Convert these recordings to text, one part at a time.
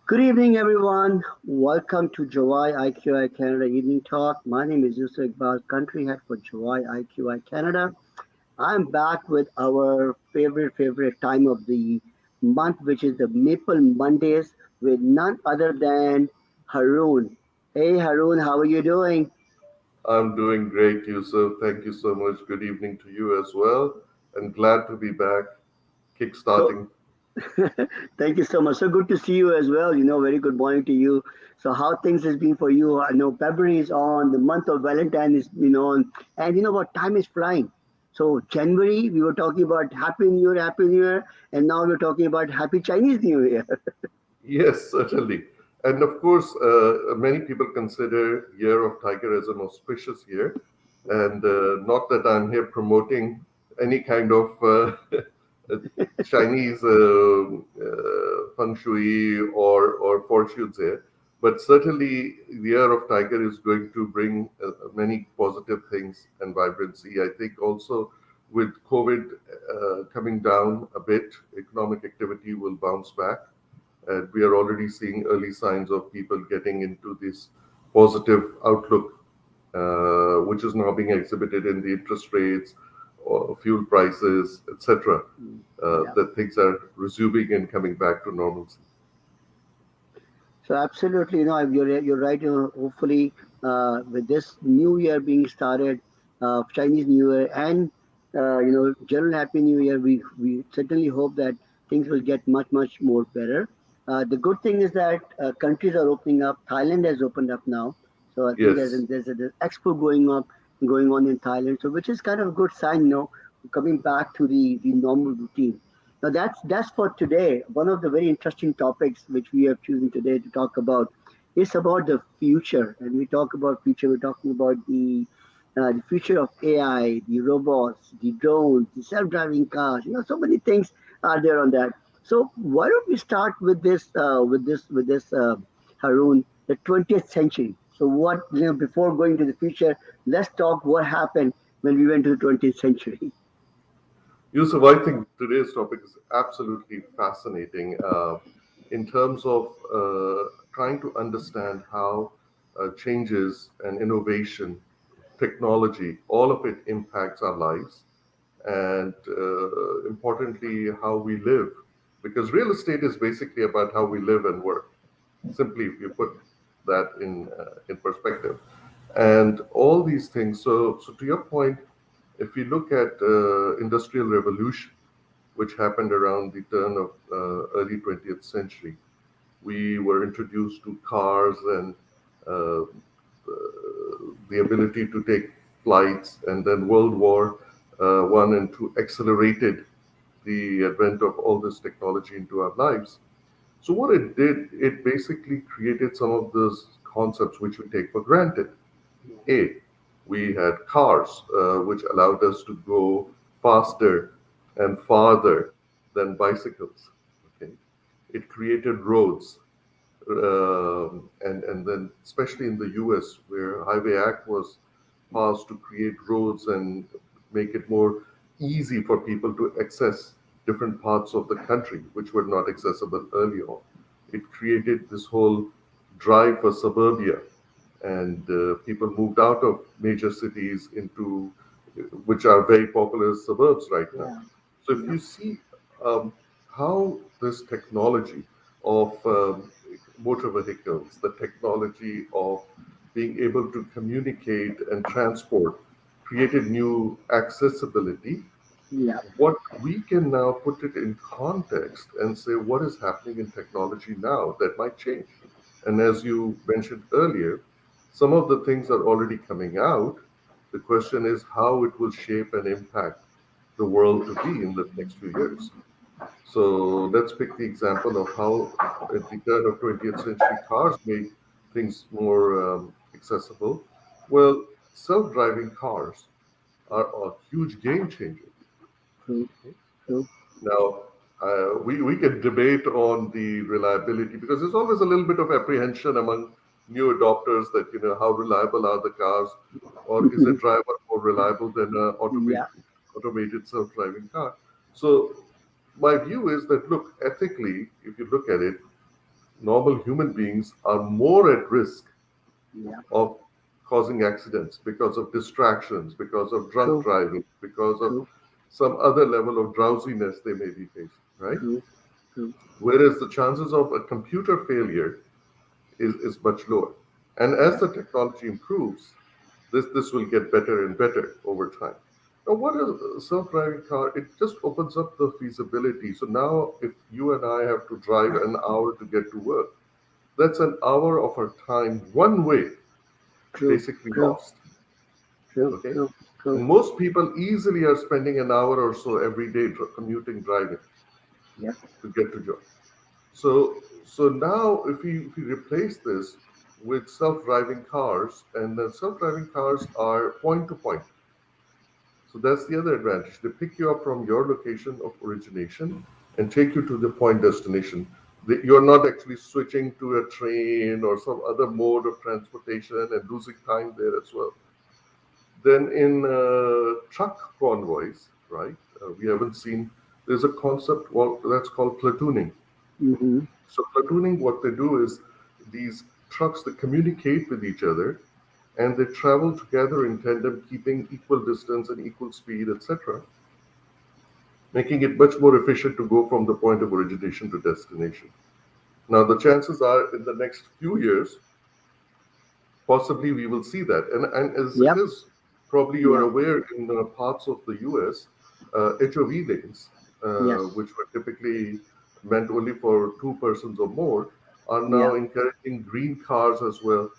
Good evening, everyone. Welcome to Juwai IQI Canada Evening Talk. My name is Yousaf Iqbal, country head for Juwai IQI Canada. I'm back with our favorite time of the month, which is the Maple Mondays, with none other than Haroon. Hey, Haroon, how are you doing? I'm doing great, Yusuf. Thank you so much. Good evening to you as well. And glad to be back, So, kickstarting. thank you so much. So good to see you as well. Very good morning to you. So, how things has been for you? I know February is on, the month of Valentine is, and you know what? Time is flying. So, January, we were talking about Happy New Year, and now we're talking about Happy Chinese New Year. Yes, certainly. And of course, many people consider Year of Tiger as an auspicious year. And not that I'm here promoting any kind of Chinese feng shui or fortunes here. But certainly, the Year of Tiger is going to bring many positive things and vibrancy. I think also with COVID coming down a bit, economic activity will bounce back. And we are already seeing early signs of people getting into this positive outlook, which is now being exhibited in the interest rates, or fuel prices, etc. Yeah. That things are resuming and coming back to normalcy. So absolutely, you're right. Hopefully, with this new year being started, Chinese New Year, and general Happy New Year, we certainly hope that things will get much more better. The good thing is that countries are opening up. Thailand has opened up now, so I think Yes, there's expo going on in Thailand, so which is kind of a good sign, coming back to the normal routine. Now that's for today. One of the very interesting topics which we have chosen today to talk about is about the future. And we talk about future. We're talking about the future of AI, the robots, the drones, the self-driving cars. So many things are there on that. So why don't we start with this Haroon, the 20th century. So what before going to the future, let's talk what happened when we went to the 20th century. Yusuf, I think today's topic is absolutely fascinating in terms of trying to understand how changes and innovation, technology, all of it impacts our lives, and importantly, how we live. Because real estate is basically about how we live and work. Simply, if you put that in perspective, and all these things. So to your point, if we look at industrial revolution, which happened around the turn of early 20th century, we were introduced to cars and uh, the ability to take flights, and then World War One and Two accelerated the advent of all this technology into our lives. So what it did, it basically created some of those concepts which we take for granted. A, we had cars, which allowed us to go faster and farther than bicycles. Okay, it created roads, and then especially in the U.S., where Highway Act was passed to create roads and make it more easy for people to access different parts of the country which were not accessible earlier on. It created this whole drive for suburbia, and people moved out of major cities into which are very popular suburbs right now. Yeah. So if Yeah. you see um, how this technology of motor vehicles, the technology of being able to communicate and transport created new accessibility, Yeah. what we can now put it in context and say what is happening in technology now that might change. And as you mentioned earlier, some of the things are already coming out. The question is how it will shape and impact the world to be in the next few years. So let's pick the example of how at the turn of 20th century cars made things more accessible. Well, self-driving cars are a huge game changer. True. True. Now, we can debate on the reliability because there's always a little bit of apprehension among new adopters that, how reliable are the cars, or is a driver more reliable than an Yeah. automated self-driving car? So my view is that, look, ethically, if you look at it, normal human beings are more at risk Yeah. of causing accidents because of distractions, because of drunk True. driving, because of True. some other level of drowsiness they may be facing, right? True. True. Whereas the chances of a computer failure is much lower. And as Yeah. the technology improves, this will get better and better over time. Now, what a self-driving car? It just opens up the feasibility. So now, if you and I have to drive an hour to get to work, that's an hour of our time one way, True. basically True. lost. True. Okay, True. and True. most people easily are spending an hour or so every day commuting, driving Yeah. to get to job. So now if we replace this with self-driving cars, and the self-driving cars are point to point. So that's the other advantage. They pick you up from your location of origination and take you to the point destination. You're not actually switching to a train or some other mode of transportation and losing time there as well. Then in truck convoys, right? We haven't seen. There's a concept that's called platooning. Mm-hmm. So platooning, what they do is these trucks they communicate with each other and they travel together in tandem, keeping equal distance and equal speed, etc., making it much more efficient to go from the point of origination to destination. Now, the chances are in the next few years, possibly we will see that. And as it Yep. is, probably you are Yeah. aware in parts of the US, HOV lanes, Yes. which were typically meant only for two persons or more, are Yeah. now encouraging green cars as well.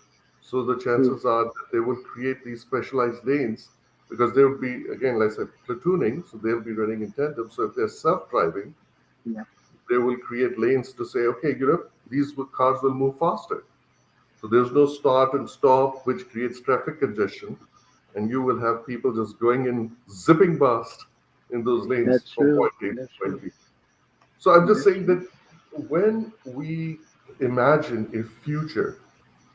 So the True. chances are that they will create these specialized lanes because they will be, again, like I said, platooning, so they'll be running in tandem. So if they're self driving, Yeah. they will create lanes to say, okay, these cars will move faster. So there's no start and stop, which creates traffic congestion, and you will have people just going in zipping past in those lanes That's from true. point A to That's point true. B. So I'm just That's saying true. that when we imagine a future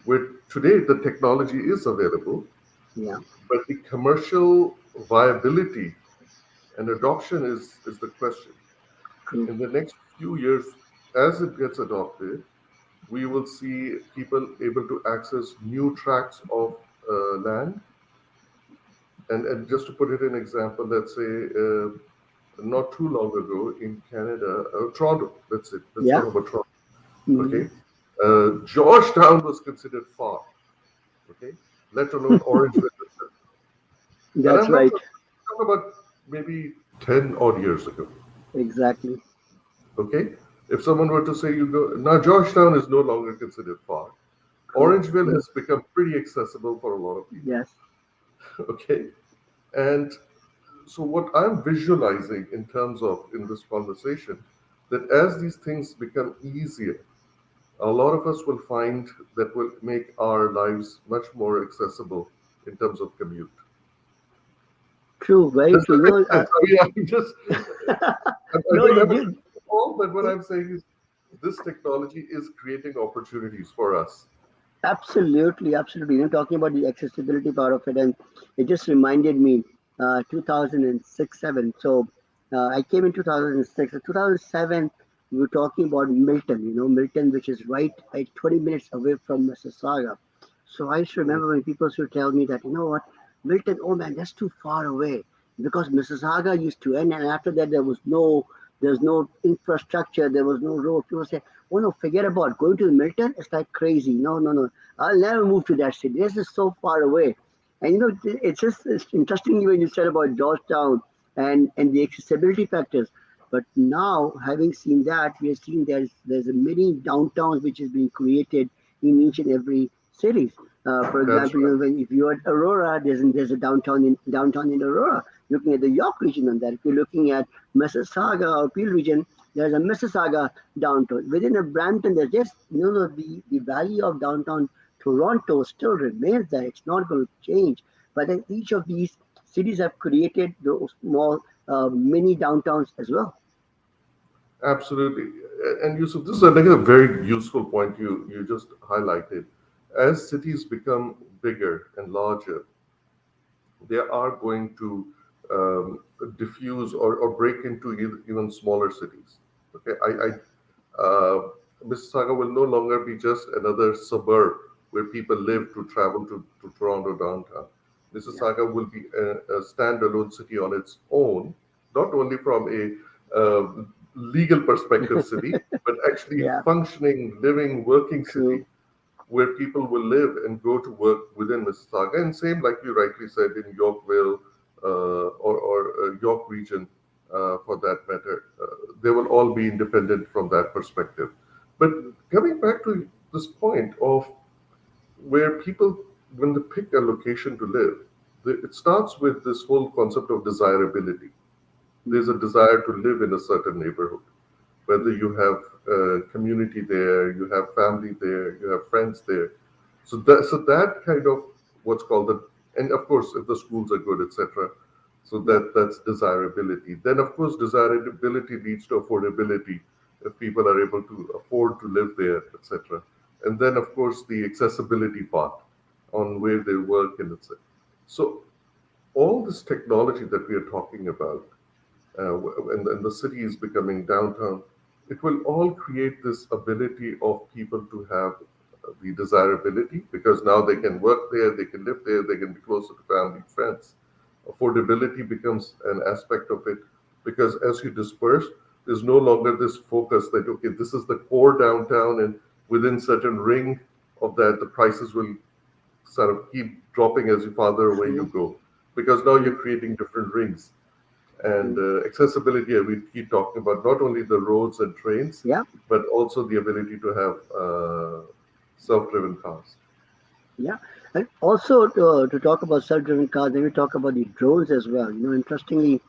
where today the technology is available, Yeah. but the commercial viability and adoption is the question. True. In the next few years, as it gets adopted, we will see people able to access new tracts of land. And just to put it in example, let's say not too long ago in Canada, Toronto, that's it. Let's Yeah. talk about Toronto. Mm-hmm. Okay. Georgetown was considered far, okay, let alone Orangeville itself. And That's I'm not right. talking about maybe 10 odd years ago. Exactly. Okay. If someone were to say you go now, Georgetown is no longer considered far. True. Orangeville True. has become pretty accessible for a lot of people. Yes. Okay. And so what I'm visualizing in terms of in this conversation, that as these things become easier, a lot of us will find that will make our lives much more accessible in terms of commute. True. Very Does true. that make sense? I mean, I No, don't you have a did. crystal ball, but what I'm saying is this technology is creating opportunities for us. Absolutely, absolutely. Talking about the accessibility part of it, and it just reminded me, 2006, 7. So I came in 2006. 2007, we were talking about Milton. Milton, which is right like 20 minutes away from Mississauga. So I used to Mm, remember when people used to tell me that, what, Milton, oh man, that's too far away because Mississauga used to end, and after that there's no infrastructure, there was no road. People say, oh no, forget about going to Milton. It's like crazy. No, no, no. I'll never move to that city. This is so far away. And it's interesting when you said about Georgetown and the accessibility factors. But now, having seen that, we are seeing there's a many downtowns which is being created in each and every cities. For that's example, right. if you're at Aurora, there's a downtown in Aurora. Looking at the York region on that. If you're looking at Mississauga or Peel region, there's a Mississauga downtown. Within a Brampton, there's just the value of downtown Toronto still remains there. It's not going to change. But then each of these cities have created those small mini downtowns as well. Absolutely. And Yusuf, this is another very useful point you just highlighted. As cities become bigger and larger, they are going to diffuse or break into even smaller cities. Okay, I Mississauga will no longer be just another suburb where people live to travel to Toronto downtown. Yeah. Mississauga will be a standalone city on its own, not only from a legal perspective city, but actually Yeah. functioning, living, working city True. where people will live and go to work within Mississauga. And same, like you rightly said, in Yorkville or York region, for that matter, they will all be independent from that perspective. But coming back to this point of where people, when they pick a location to live, it starts with this whole concept of desirability. There's a Mm-hmm. desire to live in a certain neighborhood, whether you have community there, you have family there, you have friends there. So that kind of what's called the, and of course if the schools are good, etc. So Yeah. that's desirability. Then of course desirability leads to affordability if people are able to afford to live there, etc. And then of course the accessibility part on where they work and etc. So all this technology that we are talking about and the city is becoming downtown, it will all create this ability of people to have the desirability because now they can work there, they can live there, they can be closer to family, friends. Affordability becomes an aspect of it because as you disperse, there's no longer this focus that, okay, this is the core downtown, and within certain ring of that, the prices will sort of keep dropping as you farther away you True. go because now you're True. creating different rings and True. accessibility. We keep talking about not only the roads and trains, Yeah. but also the ability to have self-driven cars. Yeah, and also to talk about self-driving cars, then we talk about the drones as well. Interestingly,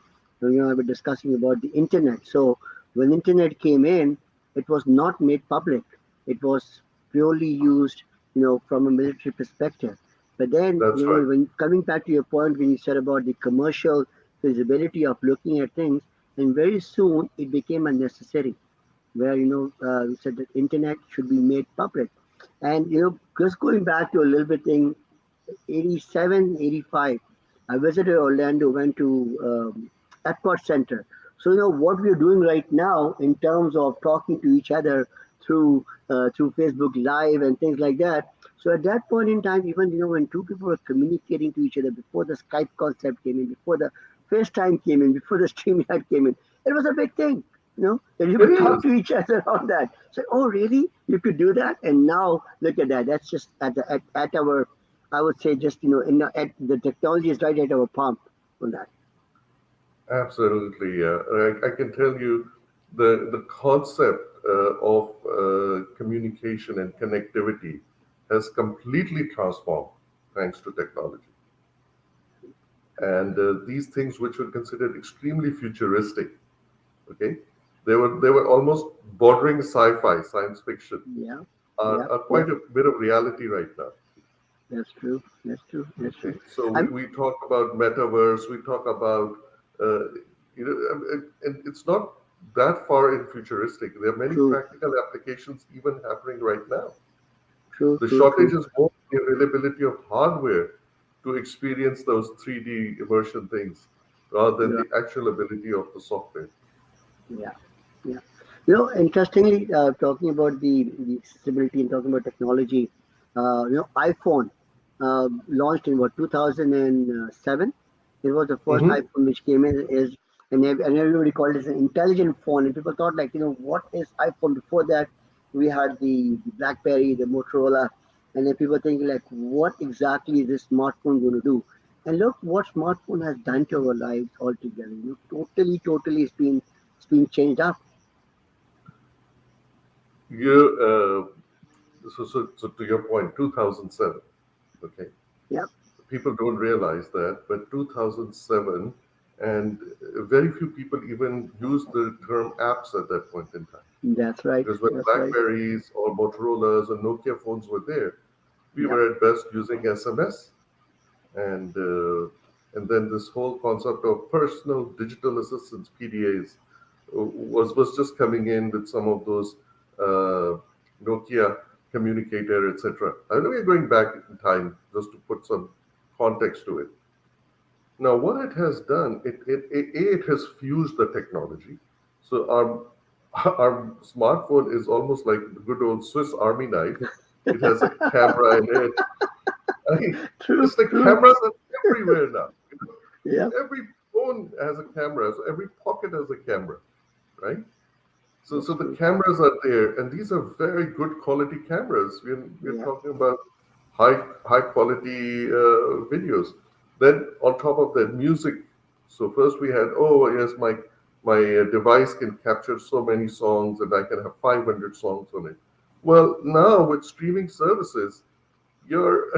I've been discussing about the internet. So when internet came in, it was not made public. It was purely used, from a military perspective. But then, That's right. when coming back to your point when you said about the commercial feasibility of looking at things, and very soon it became unnecessary where we said that internet should be made public. And just going back to a little bit in 87, 85, I visited Orlando, went to Epcot Center. So what we're doing right now in terms of talking to each other through Facebook Live and things like that. So at that point in time, even when two people were communicating to each other before the Skype concept came in, before the FaceTime came in, before the StreamYard came in, it was a big thing. That you It could talk is. to each other on that. So, oh, really? You could do that? And now look at that. That's just at our, I would say, just at the technology is right at our palm on that. Absolutely. I can tell you the concept of communication and connectivity has completely transformed thanks to technology. And these things, which were considered extremely futuristic, okay, they were almost bordering sci-fi, science fiction, Yeah, yeah. are Oh, quite a bit of reality right now. that's true. That's true. That's Okay, true. so I'm we talk about metaverse, we talk about, and it's not that far in futuristic. There are many true, practical applications even happening right now. true, The true, shortage true. is more the availability of hardware to experience those 3D immersion things rather than Yeah, the actual ability of the software. yeah, yeah. Interestingly, talking about the accessibility and talking about technology, iPhone launched in what 2007. It was the first Hmm. iPhone which came in is and everybody called it an intelligent phone. And people thought like what is iPhone? Before that, we had the BlackBerry, the Motorola, and then people thinking like what exactly is this smartphone going to do? And look what smartphone has done to our lives altogether. Totally, totally, it's been changed up. You, so to your point, 2007. Okay, Yeah, people don't realize that, but 2007, and very few people even use the term apps at that point in time. that's right. Because when That's right. Blackberries or Motorola's or Nokia phones were there, we Yeah, were at best using SMS, and uh, and then this whole concept of personal digital assistants (PDAs) was just coming in with some of those Nokia communicator, etc. I know we're going back in time just to put some context to it. Now, what it has done, it has fused the technology. So our our smartphone is almost like the good old Swiss Army knife. It has a camera in it. I mean, True, it's like true. cameras are everywhere now. Yeah, Every phone has a camera, so every pocket has a camera, right? So that's the true. cameras are there, and these are very good quality cameras. We're Yeah, talking about high quality videos. Then on top of that, music. So first we had, oh yes, my device can capture so many songs, and I can have 500 songs on it. Well, now with streaming services, your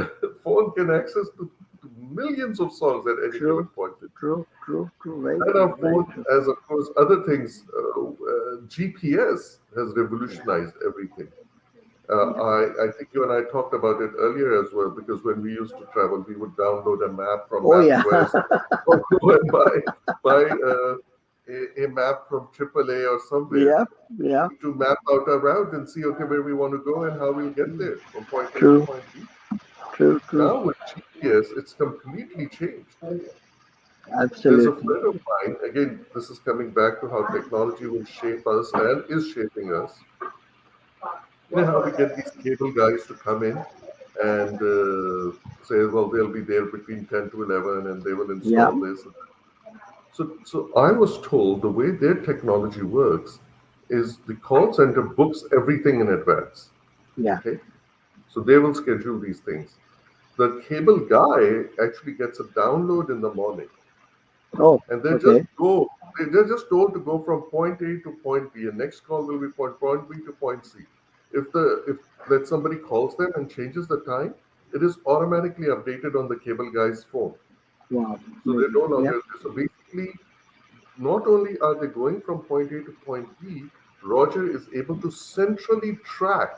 phone can access to millions of songs at any given true, point. true, true, true. Very And true, our very phone, true. as of course other things, GPS has Yeah, revolutionized everything. yeah. I think you and I talked about it earlier as well, because when we used to travel, we would download a map from Oh yeah, MapQuest, or go and buy a map from AAA or somewhere yeah, yeah. to map out our route and see, okay, where we want to go and how we'll get there from point A to True, point B. true, true. Now with GPS, it's completely changed. There's a Absolutely. friend of mine, again, this is coming back to how technology will shape us and is shaping us. You know how we get these cable guys to come in and say, well, they'll be there between 10 to 11 and they will Yeah, install this. So I was told the way their technology works is the call center books everything in advance. yeah. Okay. So they will schedule these things. The cable guy actually gets a download in the morning, Oh, and they just okay. go. They're just told to go from point A to point B, and next call will be point B to point C. If let somebody calls them and changes the time, it is automatically updated on the cable guy's phone. Wow. So they're no Yeah, longer so basically not only are they going from point A to point B, Roger is able to centrally track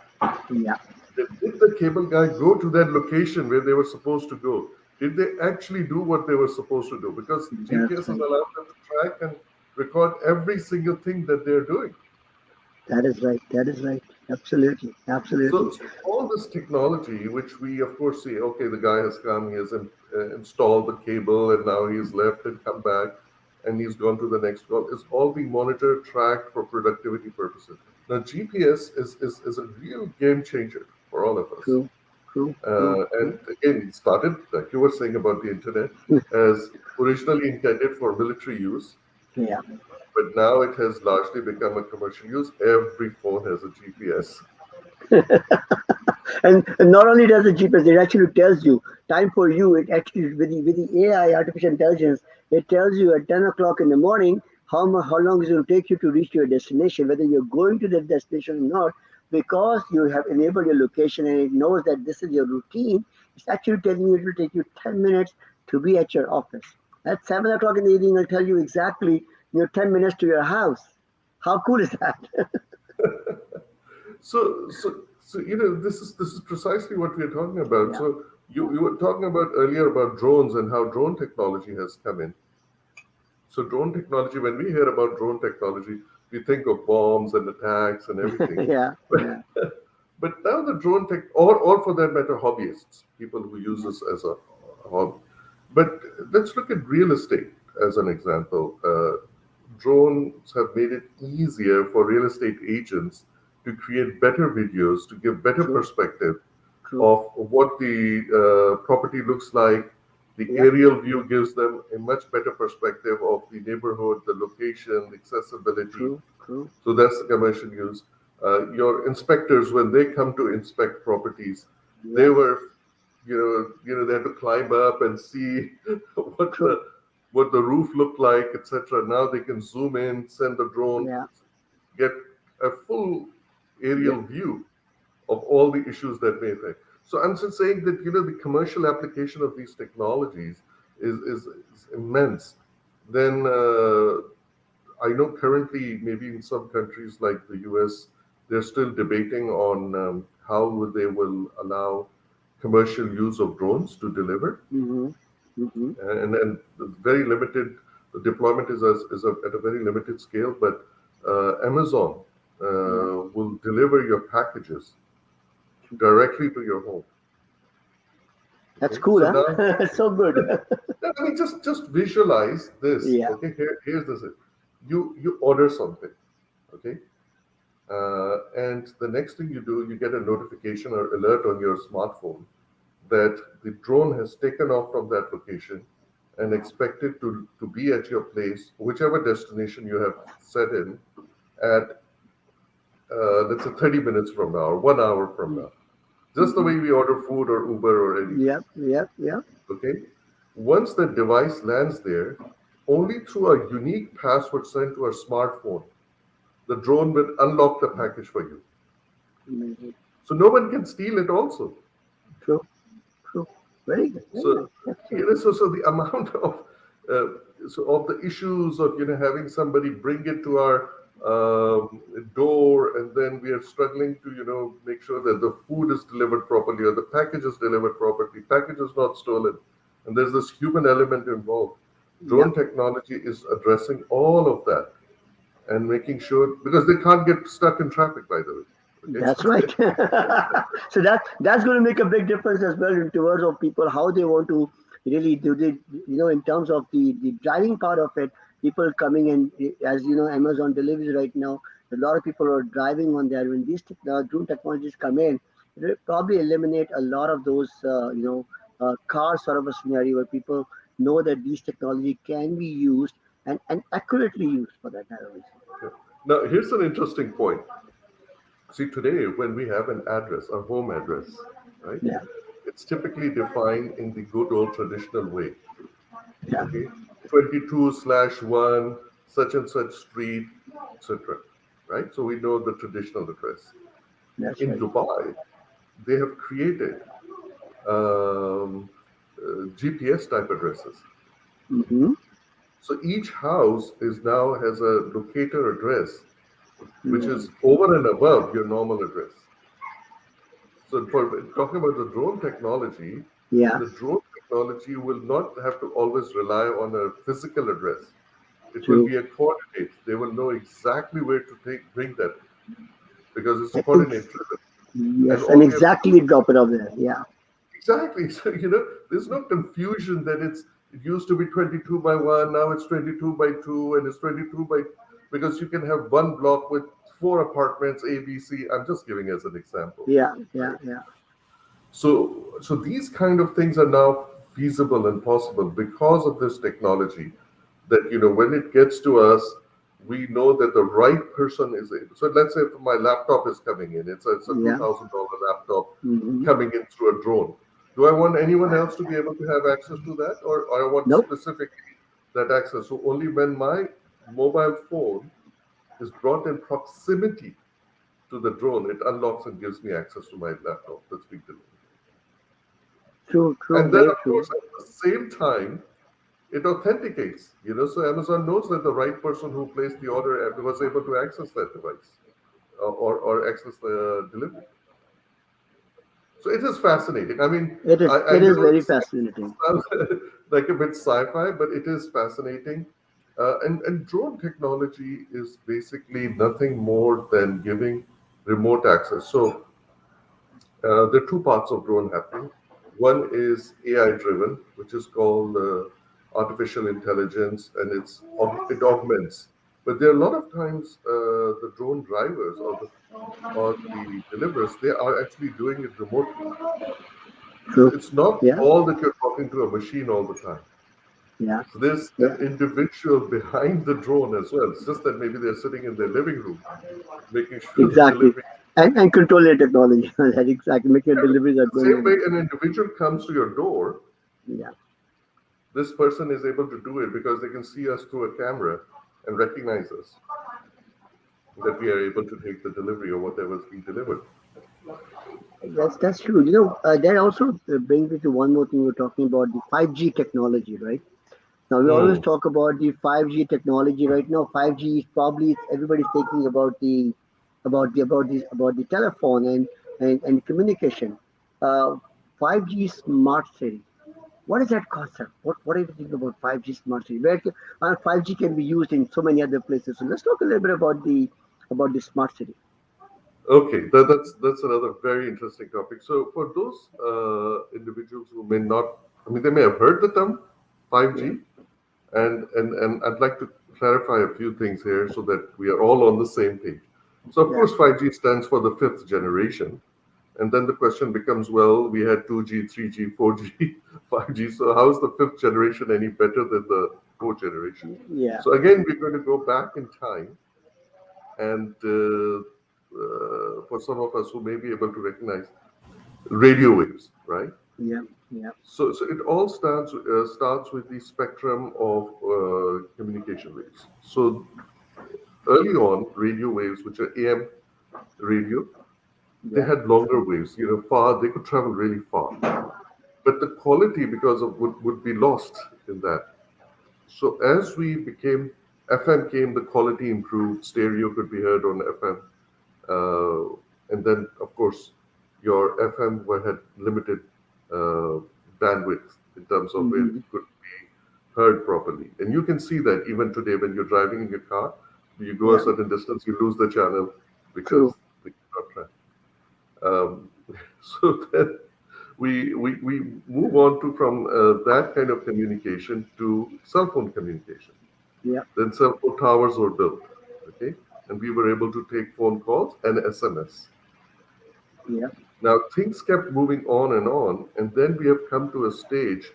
yeah. that did the cable guy go to that location where they were supposed to go? Did they actually do what they were supposed to do? Because That's GPS has right. allowed them to track and record every single thing that they're doing. That is right. That is right. Absolutely, absolutely. So all this technology, which we of course see, okay, the guy has come, he has installed the cable, and now he's left and come back, and he's gone to the next call, is all being monitored, tracked for productivity purposes. Now, GPS is a real game changer for all of us. True, true, true, And true. again, it started, like you were saying about the internet, as originally intended for military use, Yeah. but now it has largely become a commercial use. Every phone has a GPS. And not only does the GPS, it actually tells you time for you. It actually with the AI, artificial intelligence, it tells you at 10 o'clock in the morning how long it's going to take you to reach your destination, whether you're going to that destination or not, because you have enabled your location and it knows that this is your routine. It's actually telling you it will take you 10 minutes to be at your office. At 7 o'clock in the evening, it'll tell you exactly your 10 minutes to your house. How cool is that? So this is precisely what we are talking about. Yeah, So yeah, you were talking about earlier about drones and how drone technology has come in. So drone technology, when we hear about drone technology, we think of bombs and attacks and everything. yeah, yeah, But now the drone tech, or for that matter, hobbyists, people who use yeah. this as a hobby. But let's look at real estate as an example. Drones have made it easier for real estate agents to create better videos, to give better True, perspective true. of what the property looks like. The Yeah, aerial view gives them a much better perspective of the neighborhood, the location, the accessibility. true, true. So that's the commercial use. Your inspectors, when they come to inspect properties, they Yeah, were, they had to climb up and see what true. the roof looked like, etc. Now they can zoom in, send the drone, Yeah, get a full yeah. aerial view of all the issues that may affect. So I'm just saying that the commercial application of these technologies is immense. Then I know currently, maybe in some countries like the US, they're still debating on how they will allow commercial use of drones to deliver, Mm-hmm. Mm-hmm. and very limited. The deployment at a very limited scale, but Amazon Yeah. will deliver your packages directly to your home. That's Okay, cool, so now, huh? So good. I mean, just visualize this. Yeah. Okay, here's this. You order something. Okay, And the next thing you do, you get a notification or alert on your smartphone that the drone has taken off from that location and expected to be at your place, whichever destination you have set in, at let's say 30 minutes from now or 1 hour from now. Just the Mm-hmm. way we order food or Uber or anything. Yep, yep, yep. Okay? Once the device lands there, only through a unique password sent to a smartphone, the drone will unlock the package for you. Amazing. So no one can steal it also. True, true. Very good, very So good. Excellent. so the amount of of the issues of having somebody bring it to our door, and then we are struggling to make sure that the food is delivered properly or the package is delivered properly, package is not stolen, and there's this human element involved. Drone Yep. technology is addressing all of that and making sure, because they can't get stuck in traffic, by the way. Okay, so That's right. So that's going to make a big difference as well in towards of people how they want to really do the in terms of the driving part of it. People coming in, as you know, Amazon deliveries right now. A lot of people are driving on there. When these drone technologies come in, it will probably eliminate a lot of those car sort of a scenario where people know that these technology can be used and accurately used for that matter. yeah. Now here's an interesting point. See, today, when we have an address, a home address, right, Yeah, it's typically defined in the good old traditional way. yeah, Okay, 22/1, such and such street, etc. Right? So we know the traditional address. that's In right. Dubai, they have created GPS type addresses. Mm-hmm. So each house is now has a locator address, which Amazing. is over and above your normal address. So for talking about the drone technology, Yeah, the drone technology will not have to always rely on a physical address. It will true. be a coordinate. They will know exactly where to bring that because it's And coordinate driven. And yes, and all we have to exactly drop it off there. Yeah, exactly. So there's no confusion that it used to be 22 by 1, now it's 22 by 2, and it's 22 by, because you can have one block with four apartments, A, B, C. I'm just giving as an example, yeah, yeah, right? yeah. So these kind of things are now feasible and possible because of this technology. That when it gets to us, we know that the right person is able. So let's say if my laptop is coming in, it's a Yeah. $2,000 laptop Mm-hmm. coming in through a drone. Do I want anyone else to be able to have access to that, or I want Nope. specifically that access? So only when my mobile phone is brought in proximity to the drone, it unlocks and gives me access to my laptop that's being delivered. True, true, And then, very of true. course, at the same time, it authenticates. So Amazon knows that the right person who placed the order was able to access that device or access the delivery. So it is fascinating. I mean, It is. I It is know very it fascinating. sounds like a bit sci-fi, but it is fascinating. And drone technology is basically nothing more than giving remote access. So there are two parts of drone happening. One is AI driven, which is called artificial intelligence, and it augments. But there are a lot of times the drone drivers or the deliverers, they are actually doing it remotely. So True. it's not Yeah, all that you're talking to a machine all the time. yeah, So there's yeah. an individual behind the drone as well. It's just that maybe they're sitting in their living room making sure the Exactly. delivery. And control your technology. That exactly. Make your deliveries are The going same way on. an individual comes to your door, Yeah. this person is able to do it because they can see us through a camera and recognize us, that we are able to take the delivery or whatever is being delivered. That's true. That also brings me to one more thing we're talking about the 5G technology, right? Now we always Hmm. talk about the 5G technology. Right now, 5G is probably everybody's thinking about the telephone and communication. Uh, 5G smart city. What is that concept? What do you think about 5G smart city? 5G can be used in so many other places. So let's talk a little bit about the smart city. Okay, that's another very interesting topic. So for those individuals who may not, I mean, they may have heard the term Yeah. 5G, and I'd like to clarify a few things here so that we are all on the same page. So of Yeah. course 5G stands for the fifth generation. And then the question becomes, well, we had 2G, 3G, 4G, 5G. So how is the fifth generation any better than the fourth generation? Yeah. So again, we're going to go back in time, and for some of us who may be able to recognize radio waves, right? Yeah. Yeah. So it all starts with the spectrum of communication waves. So early on, radio waves, which are AM radio, they Yeah. had longer waves. Far, they could travel really far, but the quality because of would be lost in that. So as we became FM came, the quality improved. Stereo could be heard on FM, and then of course your FM had limited uh, bandwidth in terms of where it Hmm. could be heard properly. And you can see that even today when you're driving in your car, you go a Yeah. certain distance, you lose the channel because True. they cannot track. Um, so then we move on to from that kind of communication to cell phone communication. Yeah. Then cell phone towers were built, okay, and we were able to take phone calls and SMS. Yeah. Now things kept moving on, and then we have come to a stage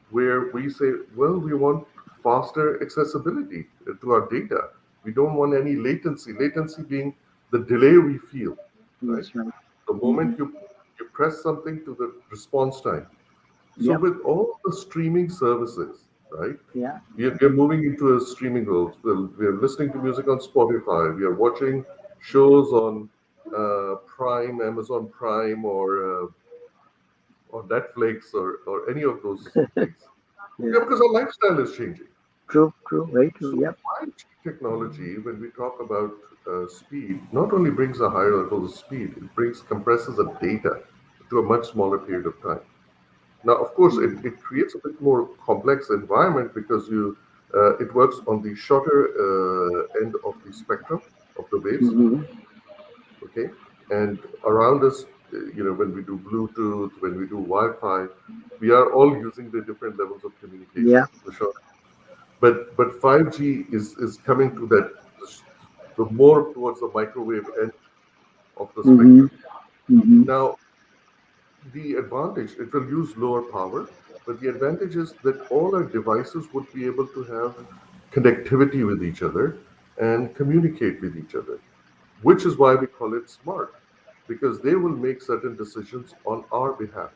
where we say, well, we want faster accessibility to our data. We don't want any latency. Latency being the delay we feel, right? That's right. The Hmm. moment you press something to the response time. So Yep. with all the streaming services, right? Yeah. We are moving into a streaming world. We are listening to music on Spotify. We are watching shows on Prime, Amazon Prime, or Netflix, or any of those things. Yeah, Yeah. because our lifestyle is changing. True. True. Very true. So Yep. 5G technology, when we talk about speed, not only brings a higher level of speed, it brings compresses the data to a much smaller period of time. Now, of course, Mm-hmm. it creates a bit more complex environment because it works on the shorter end of the spectrum of the waves, Mm-hmm. okay? And around us, when we do Bluetooth, when we do Wi-Fi, we are all using the different levels of communication. Yeah. The short, but 5G is coming to that the more towards the microwave end of the Mm-hmm. spectrum. Mm-hmm. Now, the advantage, it will use lower power, but the advantage is that all our devices would be able to have connectivity with each other and communicate with each other, which is why we call it smart, because they will make certain decisions on our behalf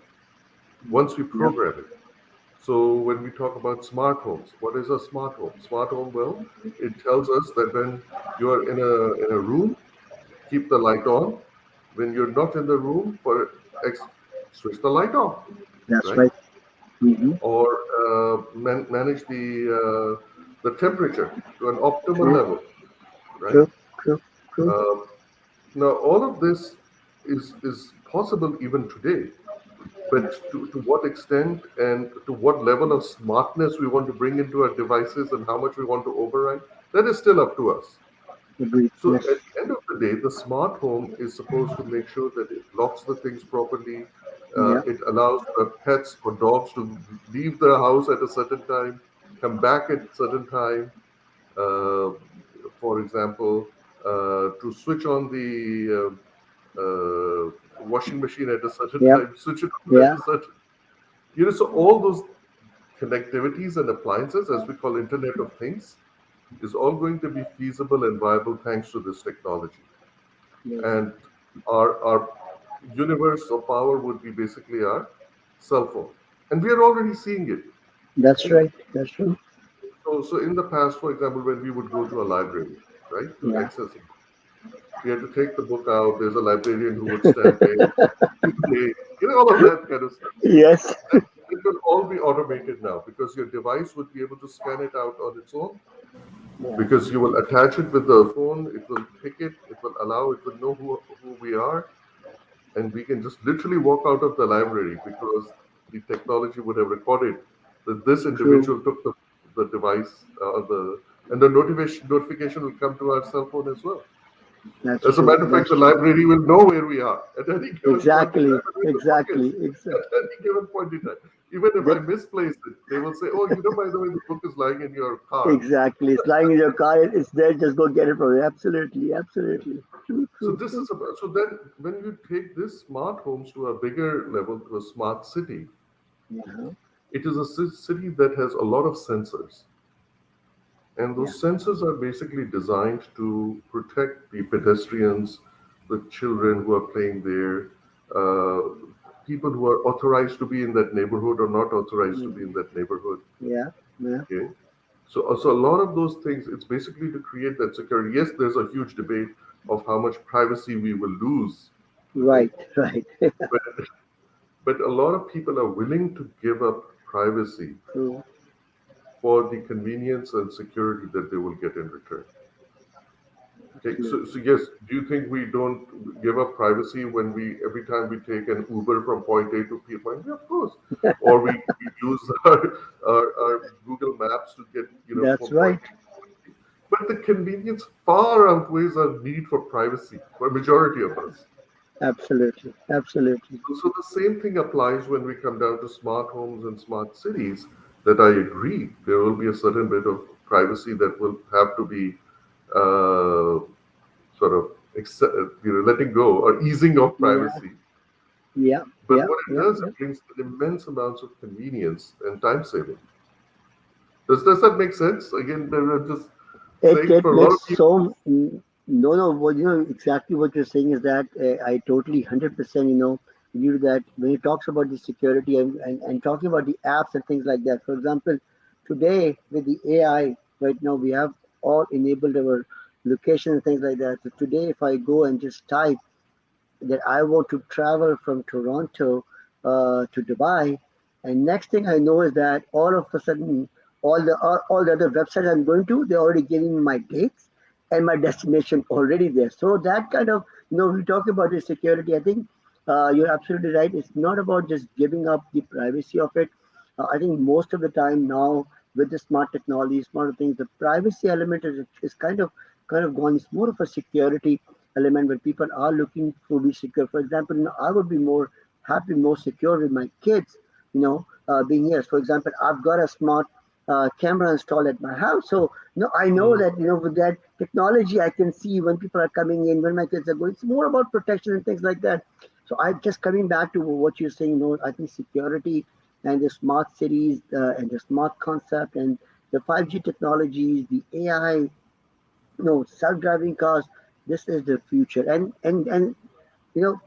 once we Yep. program it. So when we talk about smart homes, what is a smart home? Smart home, well, it tells us that when you are in a room, keep the light on. When you're not in the room, switch the light off, That's right? right. Mm-hmm. Or manage the temperature to an optimal True. level, right? True. True. True. Uh, Now all of this is possible even today, but to what extent and to what level of smartness we want to bring into our devices and how much we want to override, that is still up to us. Agreed. So Yes. at the end of the day, the smart home is supposed to make sure that it locks the things properly. Yeah. It allows the pets or dogs to leave the house at a certain time, come back at a certain time. Uh, for example, to switch on the washing machine at a certain Yep. time, switch it on at Yeah. a certain. So all those connectivities and appliances, as we call Internet of Things, is all going to be feasible and viable thanks to this technology. Yes. And our universe of power would be basically our cell phone. And we are already seeing it. That's right. That's true. So in the past, for example, when we would go to a library, right, to Yeah. access a book, we had to take the book out. There's a librarian who would stand there, play, all of that kind of stuff. Yes. It will all be automated now because your device would be able to scan it out on its own, Yeah. because you will attach it with the phone, it will pick it, it will know who we are, and we can just literally walk out of the library because the technology would have recorded that this True. individual took the device, and the notification will come to our cell phone as well. That's As a true. matter of fact, That's the true. library will know where we are at any given point in Exactly. time, and in the Exactly. pockets Exactly. at any given point in time. Even if I That misplace it, they will say, "Oh, by the way, the book is lying in your car." exactly. It's lying in your car. It's there. Just go get it from it. Absolutely. Absolutely. True. So True. this True. is about. So then, when you take this smart homes to a bigger level, to a smart city, Yeah. it is a city that has a lot of sensors, and Yeah. those sensors are basically designed to protect the pedestrians, the children who are playing there, people who are authorized to be in that neighborhood or not authorized to be in Mm. that neighborhood. Yeah. Yeah. Okay. So a lot of those things, it's basically to create that security. Yes, there's a huge debate of how much privacy we will lose. Okay. Right. Right. But but a lot of people are willing to give up privacy True. for the convenience and security that they will get in return. Okay, so Absolutely. yes, do you think we don't give up privacy when we every time we take an Uber from point A to point B? Of course. Or we use our Google Maps to get, That's from point right. A to point B. But the convenience far outweighs our need for privacy for a majority of us. Absolutely. Absolutely. So the same thing applies when we come down to smart homes and smart cities. That I agree, there will be a certain bit of privacy that will have to be uh, sort of letting go or easing of Yeah. privacy. Yeah. But Yeah. what it Yeah. does, Yeah. it brings immense amounts of convenience and time saving. Does that make sense? Again, I'm just saying It for a lot makes of people. so no. What exactly what you're saying is that I totally 100% you that when he talks about the security and talking about the apps and things like that. For example, today with the AI right now we have all enabled our location and things like that. So today if I go and just type that I want to travel from Toronto to Dubai, and next thing I know is that all of a sudden, all the other websites I'm going to, they're already giving me my dates and my destination already there. So that kind of, we talk about the security. I think you're absolutely right. It's not about just giving up the privacy of it. I think most of the time now with the smart technology, smart things, the privacy element is kind of gone. It's more of a security element where people are looking to be secure. For example, I would be more happy, more secure with my kids, being here. For example, I've got a smart camera installed at my house. So, I know Mhm. that, with that technology, I can see when people are coming in, when my kids are going. It's more about protection and things like that. So, I just coming back to what you're saying, I think security and the smart cities and the smart concept and the 5G technologies, the AI, self-driving cars. This is the future, and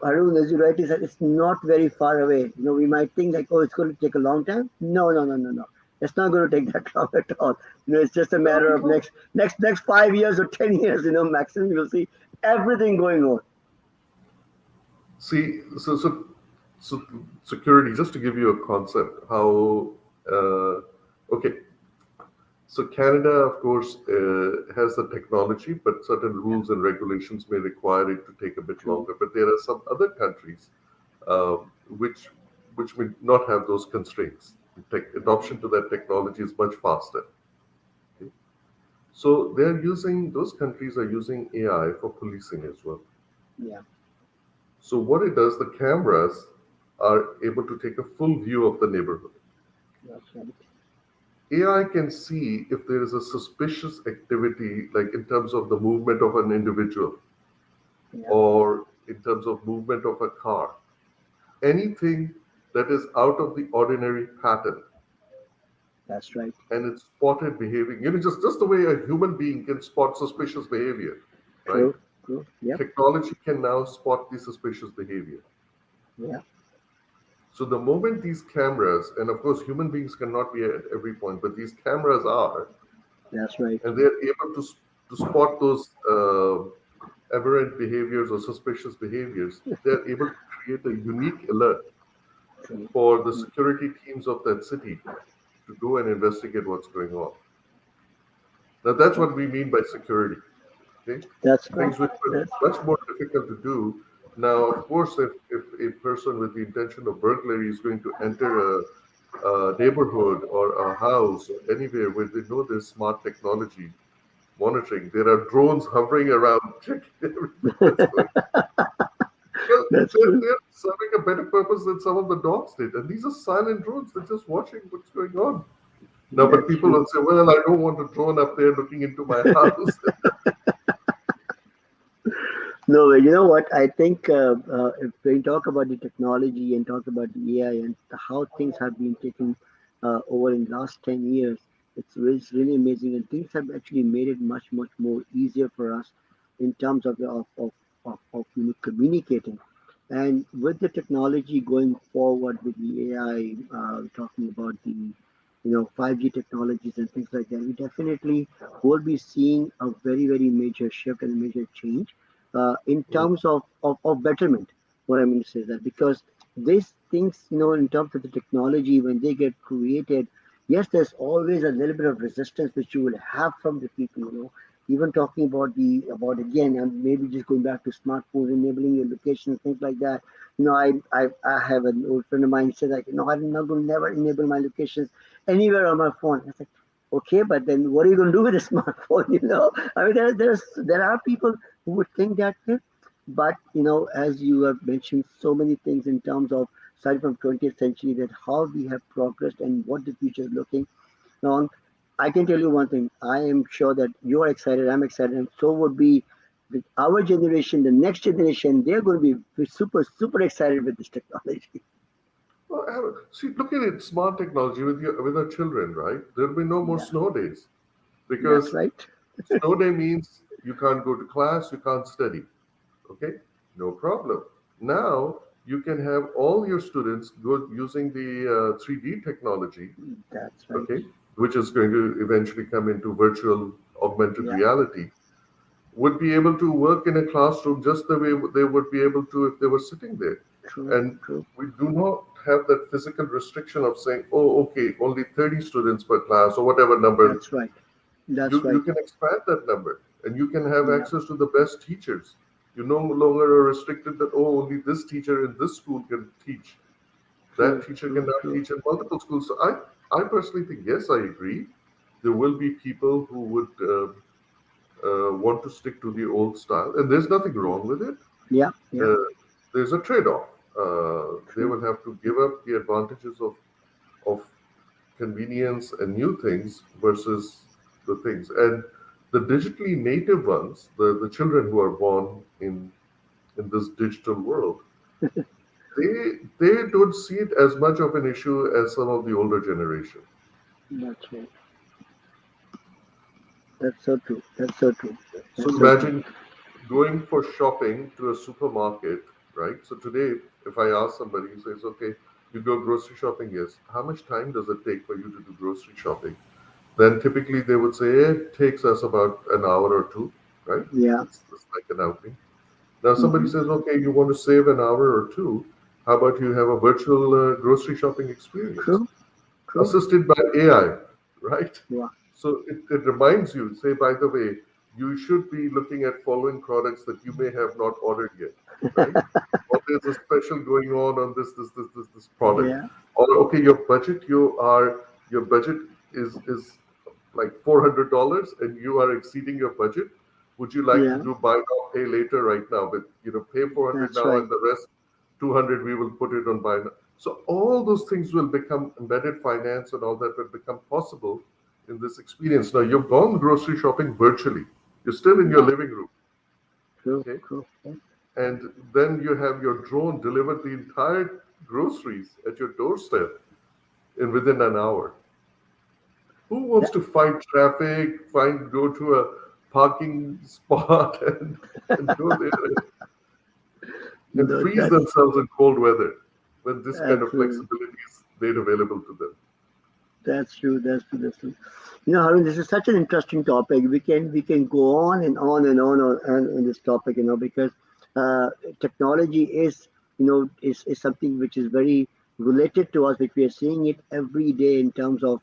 Haroon, as you rightly said, it's not very far away. We might think like, oh, it's going to take a long time. No, no, no, no, no. It's not going to take that long at all. It's just a No, matter of no. next 5 years or 10 years. Maximum you'll see everything going on. See, so security. Just to give you a concept, how okay. So Canada, of course, has the technology, but certain Yeah, rules and regulations may require it to take a bit true. longer. But there are some other countries uh, which may not have those constraints. Adoption to that technology is much faster. Okay? So those countries are using AI for policing as well. Yeah, So what it does, the cameras are able to take a full view of the neighborhood. that's right. AI can see if there is a suspicious activity, like in terms of the movement of an individual Yeah, or in terms of movement of a car, anything that is out of the ordinary pattern that's right. and it's spotted behaving, just the way a human being can spot suspicious behavior, right? True, true. Yep. Technology can now spot the suspicious behavior. Yeah, So the moment these cameras, and of course human beings cannot be at every point, but these cameras are, that's right. and they're able to spot those aberrant behaviors or suspicious behaviors, they're able to create a unique alert True. for the True. security teams of that city to go and investigate what's going on. Now, that's what we mean by security. Okay, That's right. things which were That's much more difficult to do. Now, of course, if a person with the intention of burglary is going to enter a neighborhood or a house or anywhere where they know there's smart technology monitoring, there are drones hovering around checking everything that's going. Well, that's they're, true. they're serving a better purpose than some of the dogs did. And these are silent drones; they're just watching what's going on. Now, but That's people true. will say, "Well, I don't want a drone up there looking into my house." No, you know what? I think if we talk about the technology and talk about the AI and how things have been taken over in the last 10 years, it's really amazing. And things have actually made it much, much more easier for us in terms of communicating. And with the technology going forward with the AI, talking about the 5G technologies and things like that, we definitely will be seeing a very, very major shift and a major change in terms of betterment. What I mean to say is that because these things, in terms of the technology, when they get created, yes, there's always a little bit of resistance which you will have from the people. Even talking about about again, and maybe just going back to smartphones, enabling your locations, things like that. I have an old friend of mine said like, I'm not going to never enable my locations anywhere on my phone. I said, okay, but then what are you going to do with a smartphone? I mean, there are people who would think that way, but as you have mentioned, so many things in terms of starting from 20th century, that how we have progressed and what the future is looking on. I can tell you one thing. I am sure that you are excited. I'm excited, and so would be our generation, the next generation. They're going to be super, super excited with this technology. Well, see, look at it, smart technology with our children, right? There'll be no more Yeah, snow days that's because right. snow day means you can't go to class, you can't study. Okay, no problem. Now you can have all your students go using the 3D technology, That's right. okay, which is going to eventually come into virtual augmented Yeah, reality, would be able to work in a classroom just the way they would be able to if they were sitting there. true, And true. we do not have that physical restriction of saying, oh, okay, only 30 students per class or whatever number. That's right. That's You right. can expand that number and you can have Yeah, access to the best teachers. You no longer are restricted that, oh, only this teacher in this school can teach. That true, teacher can true, now true. teach in multiple schools. So I personally think, yes, I agree. There will be people who would want to stick to the old style, and there's nothing wrong with it. Yeah, yeah, Uh, there's a trade-off. They true. will have to give up the advantages of convenience and new things versus the things. And the digitally native ones, the children who are born in this digital world, they don't see it as much of an issue as some of the older generation. That's right. That's so true. That's so true. So That's so true. imagine going for shopping to a supermarket, right? So today, if I ask somebody who says, okay, you go grocery shopping, yes, how much time does it take for you to do grocery shopping? Then typically they would say it takes us about an hour or two, right? Yeah. It's like an outing. Now somebody Hmm. says, okay, you want to save an hour or two. How about you have a virtual grocery shopping experience? True. True. Assisted by AI, right? Yeah. So it reminds you, say, by the way, you should be looking at following products that you may have not ordered yet, right? Or there's a special going on this product. Yeah. Or okay, your budget is like $400 and you are exceeding your budget. Would you like to Yeah. do buy now, pay later right now? But pay 400 That's now right. and the rest 200 we will put it on buy now. So all those things will become embedded finance and all that will become possible in this experience. Now you've gone grocery shopping virtually. You're still in your Yeah. living room, True. okay? True. Yeah. And then you have your drone deliver the entire groceries at your doorstep in within an hour. Who wants That, to fight traffic, go to a parking spot and go there and no, freeze themselves in cold weather when this kind of absolutely. flexibility is made available to them? That's true. That's true. That's true. Harun, this is such an interesting topic. We can go on and on and on this topic. Because uh, technology is something which is very related to us, which we are seeing it every day in terms of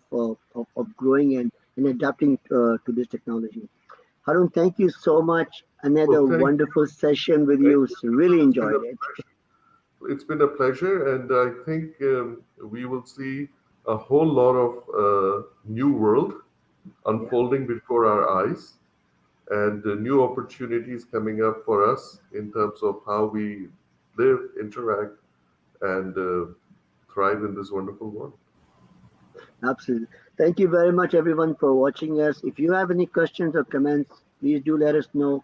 growing and adapting to this technology. Harun, thank you so much. Well, Another thank wonderful session with thank you. you, Really Yusuf. enjoyed it. It's been a pleasure, and I think we will see a whole lot of new world Yeah, unfolding before our eyes, and new opportunities coming up for us in terms of how we live, interact, and thrive in this wonderful world. Absolutely. Thank you very much, everyone, for watching us. If you have any questions or comments, please do let us know.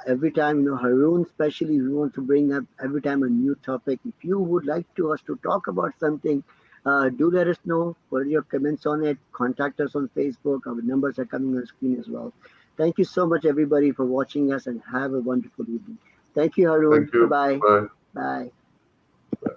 Every time, Haroon, especially, we want to bring up every time a new topic. If you would like to us to talk about something, do let us know. Put your comments on it. Contact us on Facebook. Our numbers are coming on the screen as well. Thank you so much, everybody, for watching us, and have a wonderful evening. Thank you, Haroon. Thank Bye you. bye. Bye. Bye.